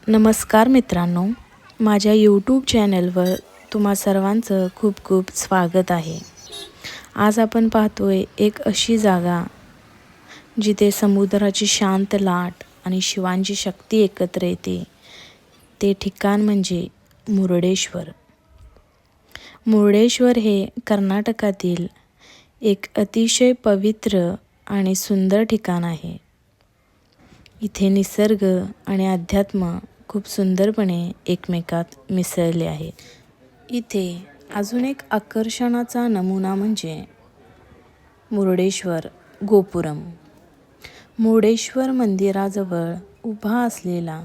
नमस्कार मित्रांनो, माझ्या यूट्यूब चॅनलवर तुम्हा सर्वांचं खूप खूप स्वागत आहे. आज आपण पाहतोय एक अशी जागा जिथे समुद्राची शांत लाट आणि शिवांची शक्ती एकत्र येते. ते ठिकाण म्हणजे मुरुडेश्वर. मुरुडेश्वर हे कर्नाटकातील एक अतिशय पवित्र आणि सुंदर ठिकाण आहे. इथे निसर्ग आणि अध्यात्म खूप सुंदरपणे एकमेकात मिसळले आहे. इथे अजून एक आकर्षणाचा नमुना म्हणजे मुरुडेश्वर गोपुरम. मुरुडेश्वर मंदिराजवळ उभा असलेला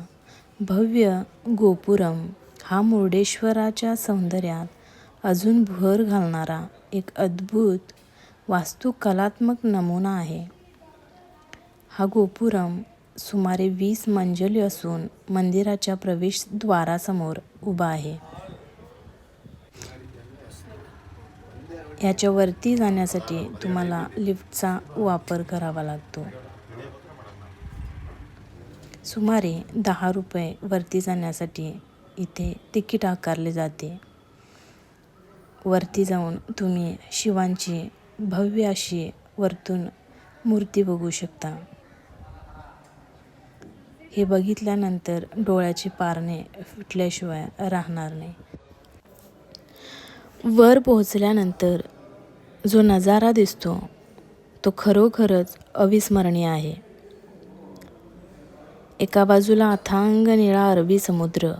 भव्य गोपुरम हा मुरुडेश्वराच्या सौंदर्यात अजून भर घालणारा एक अद्भुत वास्तुकलात्मक नमुना आहे. हा गोपुरम सुमारे 20 मंजिली असून मंदिराच्या प्रवेशद्वारासमोर उभा आहे. याच्या वरती जाण्यासाठी तुम्हाला लिफ्टचा वापर करावा लागतो. सुमारे 10 रुपये वरती जाण्यासाठी इथे तिकीट आकारले जाते. वरती जाऊन तुम्ही शिवांची भव्य अशी वरतून मूर्ती बघू शकता. हे बघितल्यानंतर डोळ्याचे पारणे फिटल्याशिवाय राहणार नाही. वर पोहोचल्यानंतर जो नजारा दिसतो तो खरोखरच अविस्मरणीय आहे. एका बाजूला अथांग निळा अरबी समुद्र,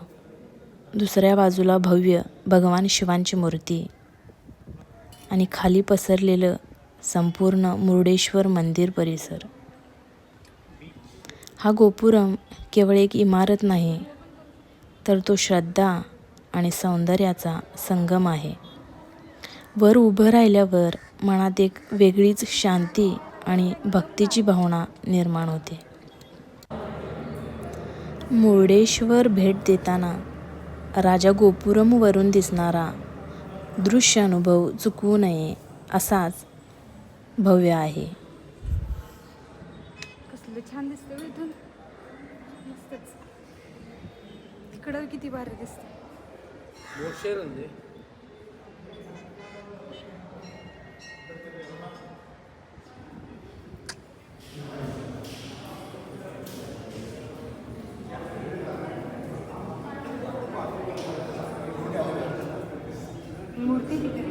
दुसऱ्या बाजूला भव्य भगवान शिवांची मूर्ती आणि खाली पसरलेलं संपूर्ण मुरुडेश्वर मंदिर परिसर. हा गोपुरम केवळ एक इमारत नाही, तर तो श्रद्धा आणि सौंदर्याचा संगम आहे. वर उभं राहिल्यावर मनात एक वेगळीच शांती आणि भक्तीची भावना निर्माण होते. मुरुडेश्वर भेट देताना राजा गोपुरमवरून दिसणारा दृश्य अनुभव चुकवू नये असाच भव्य आहे. कसलं छान दिसतं इथून. मस्तच. तिकडं किती भारी दिसतं. मूर्ती तिकडे.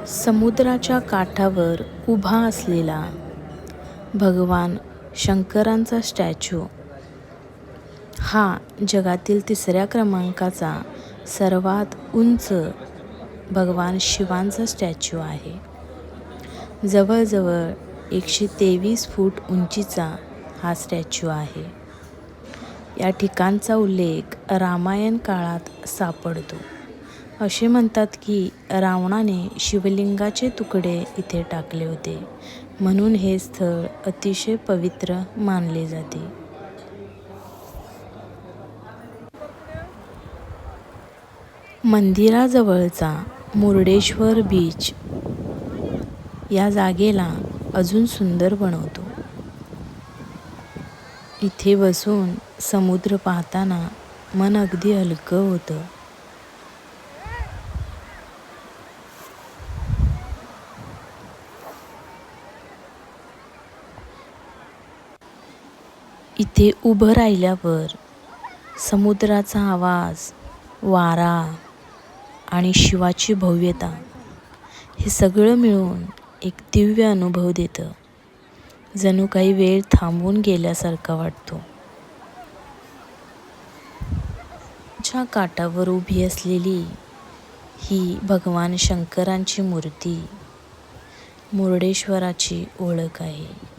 समुद्राच्या काठावर उभा असलेला भगवान शंकरांचा स्टॅच्यू हा जगातील 3ऱ्या क्रमांकाचा सर्वात उंच भगवान शिवांचा स्टॅच्यू आहे. जवळजवळ 123 फूट उंचीचा हा स्टॅच्यू आहे. या ठिकाणचा उल्लेख रामायण काळात सापडतो. असे म्हणतात की रावणाने शिवलिंगाचे तुकडे इथे टाकले होते, म्हणून हे स्थळ अतिशय पवित्र मानले जाते. मंदिराजवळचा मुरुडेश्वर बीच या जागेला अजून सुंदर बनवतो. इथे बसून समुद्र पाहताना मन अगदी हलकं होतं. इथे उभं राहिल्यावर समुद्राचा आवाज, वारा आणि शिवाची भव्यता हे सगळं मिळून एक दिव्य अनुभव देतं. जणू काही वेळ थांबून गेल्यासारखा वाटतो. च्या काठावर उभी असलेली ही भगवान शंकरांची मूर्ती मुर्डेश्वराची ओळख आहे.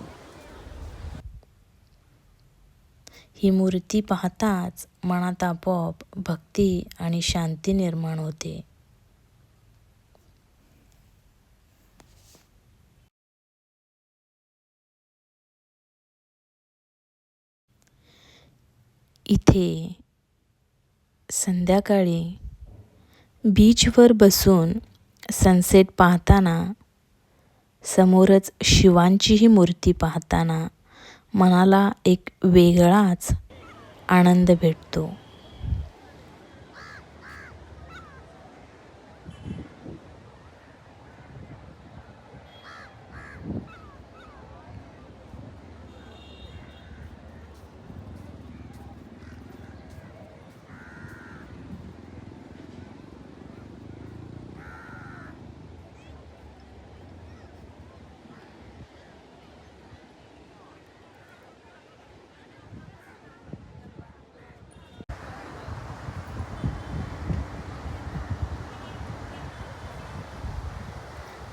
ही मूर्ती पाहताच मनात आपोआप भक्ती आणि शांती निर्माण होते. इथे संध्याकाळी बीचवर बसून सनसेट पाहताना समोरच शिवांची ही मूर्ती पाहताना मनाला एक वेगळाच आनंद भेटतो.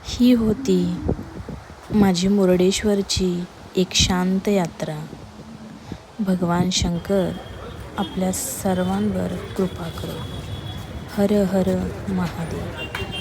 ही होती माझी मुर्डेश्वरची एक शांत यात्रा. भगवान शंकर आपल्या सर्वांवर कृपा करो. हर हर महादेव.